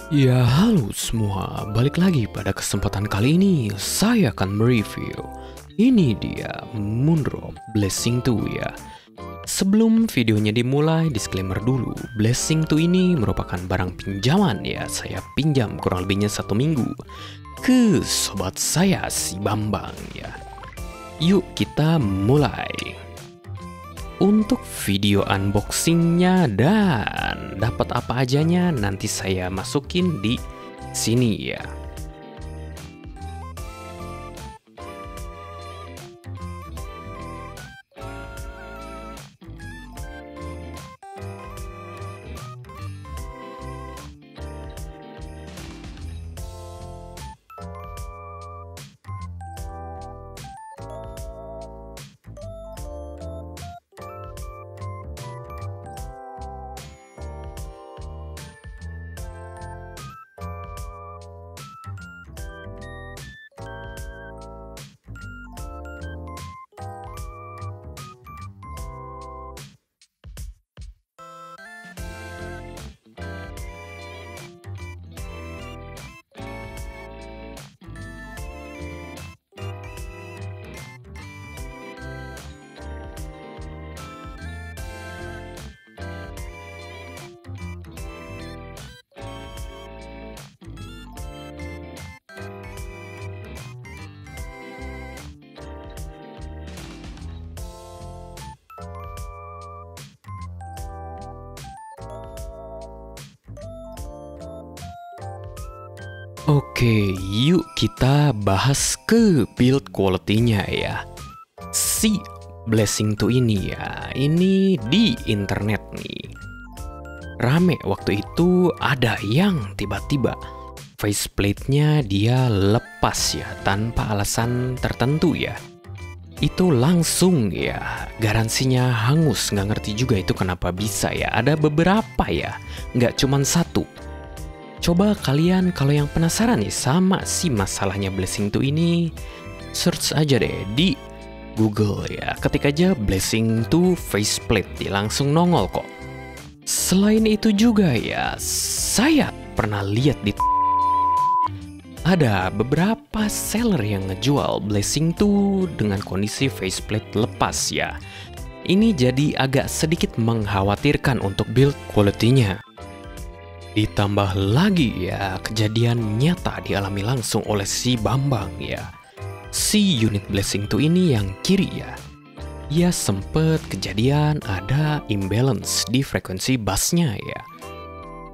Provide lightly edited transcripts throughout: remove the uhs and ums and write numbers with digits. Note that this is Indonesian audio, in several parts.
Ya halo semua, balik lagi pada kesempatan kali ini saya akan mereview. Ini dia Moondrop Blessing 2 ya. Sebelum videonya dimulai, disclaimer dulu. Blessing 2 ini merupakan barang pinjaman ya. Saya pinjam kurang lebihnya 1 minggu ke sobat saya si Bambang ya. Yuk kita mulai. Untuk video unboxingnya dan dapat apa ajanya nanti saya masukin di sini ya. Oke, yuk kita bahas ke build quality-nya ya. Si Blessing 2 ini ya, ini di internet nih. Rame waktu itu ada yang tiba-tiba faceplate-nya dia lepas ya, tanpa alasan tertentu ya. Itu langsung ya, garansinya hangus, nggak ngerti juga itu kenapa bisa ya. Ada beberapa ya, nggak cuman satu. Coba kalian kalau yang penasaran nih sama si masalahnya Blessing 2 ini, search aja deh di Google ya. Ketik aja Blessing 2 faceplate, dia langsung nongol kok. Selain itu juga ya, saya pernah lihat di ada beberapa seller yang ngejual Blessing 2 dengan kondisi faceplate lepas ya. Ini jadi agak sedikit mengkhawatirkan untuk build quality-nya. Ditambah lagi ya, kejadian nyata dialami langsung oleh si Bambang ya. Si unit Blessing 2 ini yang kiri ya. Ya sempet kejadian ada imbalance di frekuensi bassnya ya.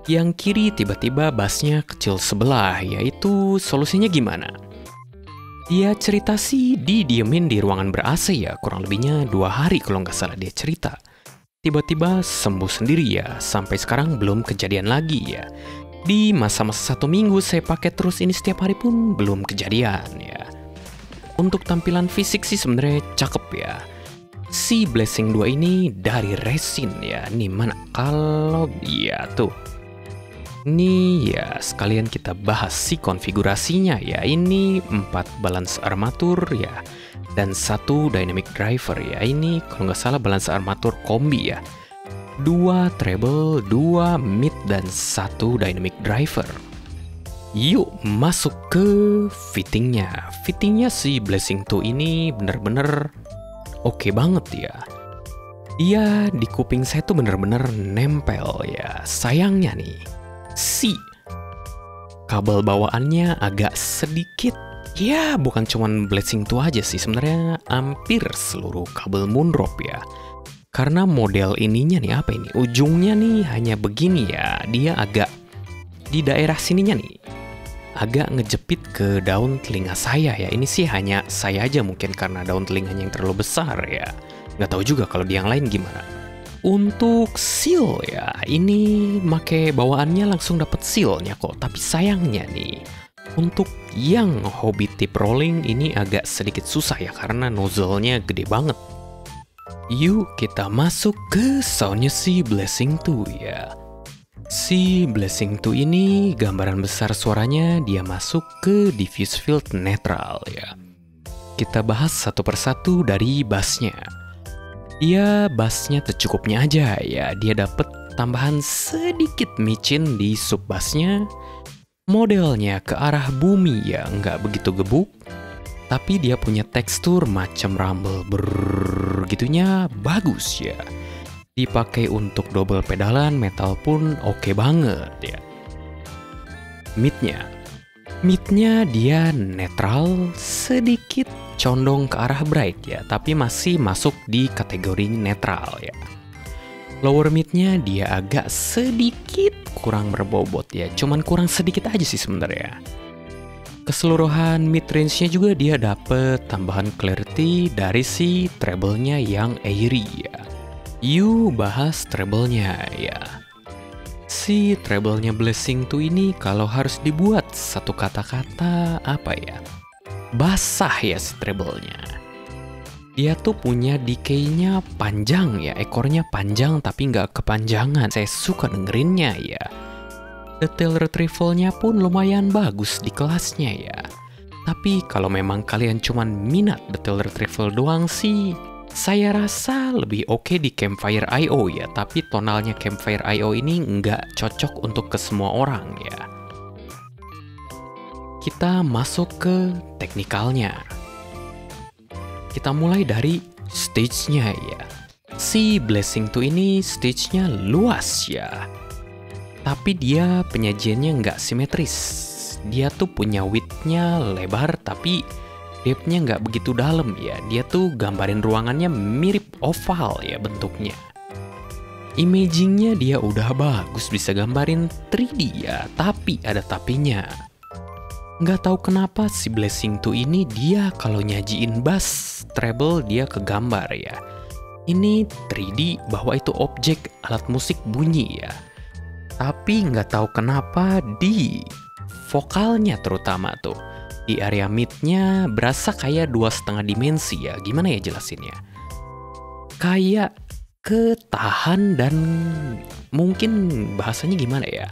Yang kiri tiba-tiba bassnya kecil sebelah, yaitu solusinya gimana? Dia cerita sih didiemin di ruangan ber-AC ya, kurang lebihnya 2 hari kalau nggak salah dia cerita. Tiba-tiba sembuh sendiri ya, sampai sekarang belum kejadian lagi ya. Di masa-masa 1 minggu saya pakai terus ini setiap hari pun belum kejadian ya. Untuk tampilan fisik sih sebenarnya cakep ya. Si Blessing 2 ini dari resin ya. Nih mana kalau ya tuh. Ini ya sekalian kita bahas si konfigurasinya ya. Ini 4 balance armatur ya. Dan 1 dynamic driver ya. Ini kalau nggak salah balance armatur kombi ya. 2 treble, 2 mid, dan 1 dynamic driver. Yuk masuk ke fittingnya. Fittingnya si Blessing 2 ini bener-bener oke banget ya. Dia di kuping saya tuh bener-bener nempel ya. Sayangnya nih, si kabel bawaannya agak sedikit. Ya, bukan cuman Blessing 2 aja sih, sebenarnya hampir seluruh kabel Moondrop ya. Karena model ininya nih, apa ini? Ujungnya nih hanya begini ya. Dia agak di daerah sininya nih, agak ngejepit ke daun telinga saya ya. Ini sih hanya saya aja mungkin karena daun telinganya yang terlalu besar ya. Nggak tahu juga kalau di yang lain gimana. Untuk seal ya, ini make bawaannya langsung dapat sealnya kok. Tapi sayangnya nih, untuk yang hobi tip rolling ini agak sedikit susah ya karena nozzle-nya gede banget. Yuk kita masuk ke soundnya si Blessing 2 ya. Si Blessing 2 ini gambaran besar suaranya dia masuk ke diffuse field netral ya. Kita bahas satu persatu dari bassnya. Dia bassnya secukupnya aja ya. Dia dapet tambahan sedikit micin di sub bassnya. Modelnya ke arah bumi ya, nggak begitu gebuk, tapi dia punya tekstur macam rumble gitunya bagus ya. Dipakai untuk double pedalan metal pun oke banget ya. Midnya dia netral, sedikit condong ke arah bright ya, tapi masih masuk di kategori netral ya. Lower midnya dia agak sedikit kurang berbobot ya, cuman kurang sedikit aja sih sebenarnya. Keseluruhan mid range-nya juga dia dapet tambahan clarity dari si treble-nya yang airy ya. Yuk bahas treble-nya ya. Si treble-nya Blessing 2 ini kalau harus dibuat satu kata-kata apa ya? Basah ya si treble-nya. Dia tuh punya decay-nya panjang ya, ekornya panjang tapi nggak kepanjangan. Saya suka dengerinnya ya. Detail retrieval-nya pun lumayan bagus di kelasnya ya. Tapi kalau memang kalian cuman minat detail retrieval doang sih, saya rasa lebih oke di Campfire I.O. ya. Tapi tonalnya Campfire I.O. ini nggak cocok untuk ke semua orang ya. Kita masuk ke teknikalnya. Kita mulai dari stage-nya ya. Si Blessing 2 ini stage-nya luas ya. Tapi dia penyajiannya nggak simetris. Dia tuh punya width-nya lebar tapi depth-nya nggak begitu dalam ya. Dia tuh gambarin ruangannya mirip oval ya bentuknya. Imaging-nya dia udah bagus, bisa gambarin 3D ya. Tapi ada tapinya. Nggak tahu kenapa si Blessing 2 ini dia kalau nyajiin bass treble dia kegambar ya. Ini 3D bahwa itu objek alat musik bunyi ya. Tapi nggak tahu kenapa di vokalnya terutama tuh di area midnya berasa kayak 2,5 dimensi ya. Gimana ya jelasinnya? Kayak ketahan dan mungkin bahasanya gimana ya?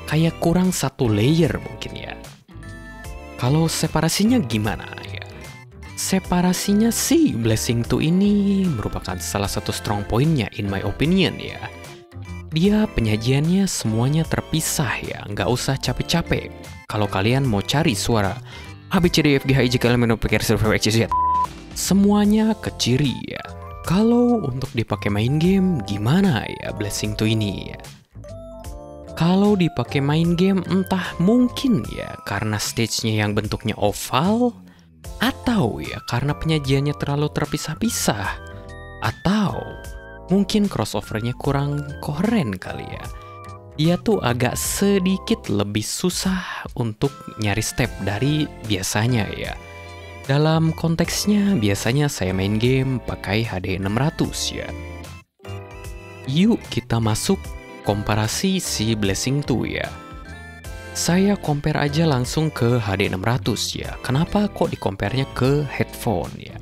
Kayak kurang satu layer mungkin ya. Kalau separasinya gimana ya? Separasinya sih Blessing 2 ini merupakan salah satu strong point-nya in my opinion ya. Dia penyajiannya semuanya terpisah ya, nggak usah capek-capek. Kalau kalian mau cari suara A, B, C, D, F, G, H, I, J, K, L, M, N, O, P, Q, R, S, T, U, V, W, X, Y, Z, semuanya ke ciri ya. Kalau untuk dipakai main game, gimana ya Blessing 2 ini ya? Kalau dipakai main game entah mungkin ya karena stage-nya yang bentuknya oval, atau ya karena penyajiannya terlalu terpisah-pisah, atau mungkin crossover-nya kurang koheren kali ya. Dia tuh agak sedikit lebih susah untuk nyari step dari biasanya ya. Dalam konteksnya biasanya saya main game pakai HD 600 ya. Yuk kita masuk komparasi si Blessing 2 ya. Saya compare aja langsung ke HD 600 ya. Kenapa kok di-compare-nya ke headphone ya?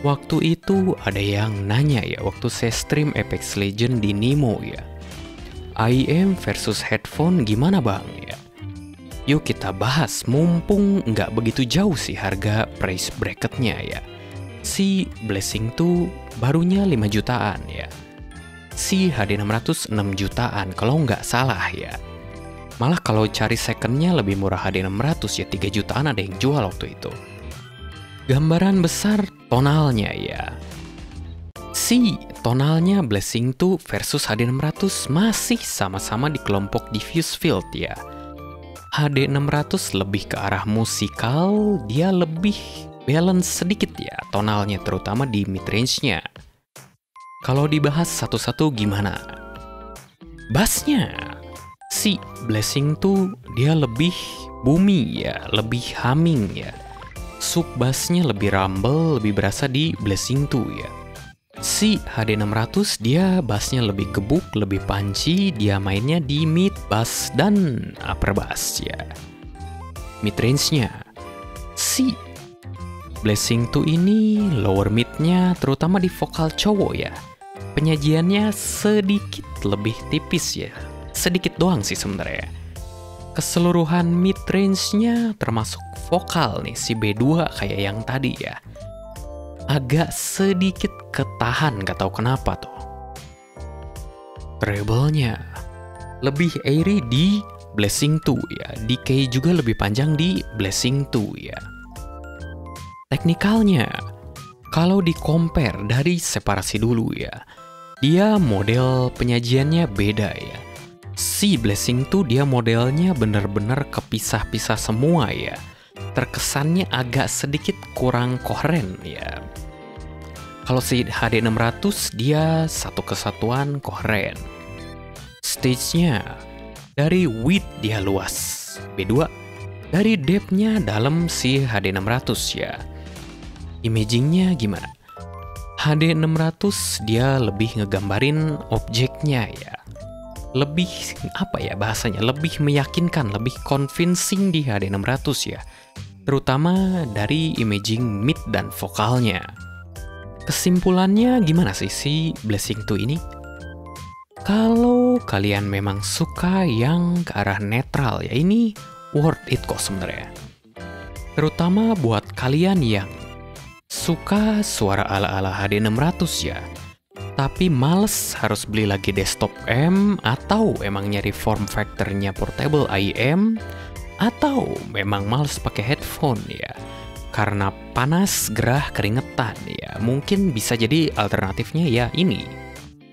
Waktu itu ada yang nanya ya, waktu saya stream Apex Legends di Nemo ya. IM versus headphone gimana bang ya? Yuk kita bahas, mumpung nggak begitu jauh sih harga price bracketnya ya. Si Blessing 2 barunya 5 jutaan ya. Si HD 600 6 jutaan kalau nggak salah ya. Malah kalau cari secondnya lebih murah HD 600 ya, 3 jutaan ada yang jual waktu itu. Gambaran besar tonalnya ya. Si tonalnya Blessing 2 versus HD 600 masih sama-sama di kelompok diffuse field ya. HD 600 lebih ke arah musikal, dia lebih balance sedikit ya tonalnya terutama di mid range-nya. Kalau dibahas satu-satu gimana? Bassnya, si Blessing 2 dia lebih boomy ya, lebih humming ya. Sub bassnya lebih rumble, lebih berasa di Blessing 2 ya. Si HD 600 dia bassnya lebih gebuk, lebih punchy, dia mainnya di mid bass dan upper bass ya. Mid range-nya, si Blessing 2 ini lower mid-nya terutama di vokal cowok ya. Penyajiannya sedikit lebih tipis ya. Sedikit doang sih sebenarnya. Keseluruhan mid range-nya termasuk vokal nih si B2 kayak yang tadi ya. Agak sedikit ketahan, gak tahu kenapa tuh. Treble-nya lebih airy di Blessing 2 ya. Decay juga lebih panjang di Blessing 2 ya. Teknikalnya, kalau di compare dari separasi dulu ya, dia model penyajiannya beda ya. Si Blessing 2 dia modelnya bener-bener kepisah-pisah semua ya. Terkesannya agak sedikit kurang koheren ya. Kalau si HD600 dia satu kesatuan koheren. Stage-nya dari width dia luas. B2 dari depth-nya dalam si HD600 ya. Imaging-nya gimana? HD600 dia lebih ngegambarin objeknya ya. Lebih apa ya bahasanya? Lebih meyakinkan, lebih convincing di HD600 ya. Terutama dari imaging mid dan vokalnya. Kesimpulannya gimana sih si Blessing 2 ini? Kalau kalian memang suka yang ke arah netral ya, ini worth it kok sebenarnya. Terutama buat kalian yang suka suara ala-ala HD600 ya, tapi males harus beli lagi desktop M, atau emang nyari form factornya portable IM, atau memang males pakai headphone ya, karena panas, gerah, keringetan ya, mungkin bisa jadi alternatifnya ya ini.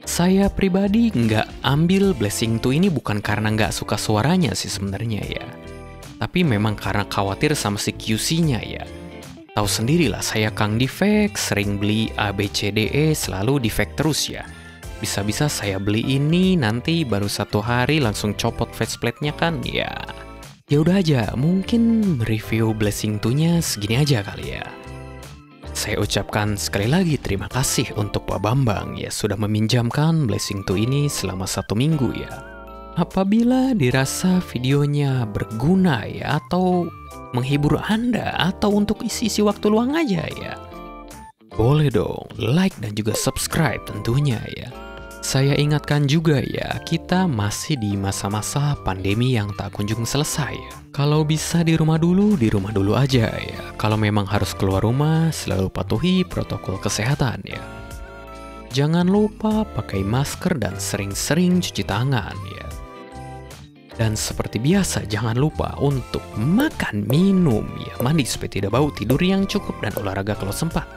Saya pribadi nggak ambil Blessing 2 ini bukan karena nggak suka suaranya sih sebenarnya ya, tapi memang karena khawatir sama si QC-nya ya. Tahu sendirilah saya Kang Defect, sering beli ABCDE selalu defect terus ya. Bisa-bisa saya beli ini nanti baru 1 hari langsung copot faceplate-nya kan ya. Ya udah aja, mungkin review Blessing 2-nya segini aja kali ya. Saya ucapkan sekali lagi terima kasih untuk Pak Bambang ya sudah meminjamkan Blessing 2 ini selama 1 minggu ya. Apabila dirasa videonya berguna ya, atau menghibur Anda, atau untuk isi-isi waktu luang aja ya, boleh dong like dan juga subscribe tentunya ya. Saya ingatkan juga ya, kita masih di masa-masa pandemi yang tak kunjung selesai ya. Kalau bisa di rumah dulu aja ya. Kalau memang harus keluar rumah, selalu patuhi protokol kesehatan ya. Jangan lupa pakai masker dan sering-sering cuci tangan ya. Dan seperti biasa, jangan lupa untuk makan, minum ya, mandi supaya tidak bau, tidur yang cukup, dan olahraga kalau sempat.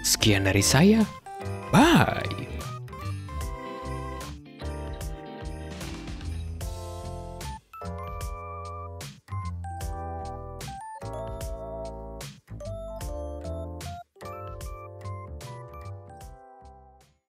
Sekian dari saya. Bye.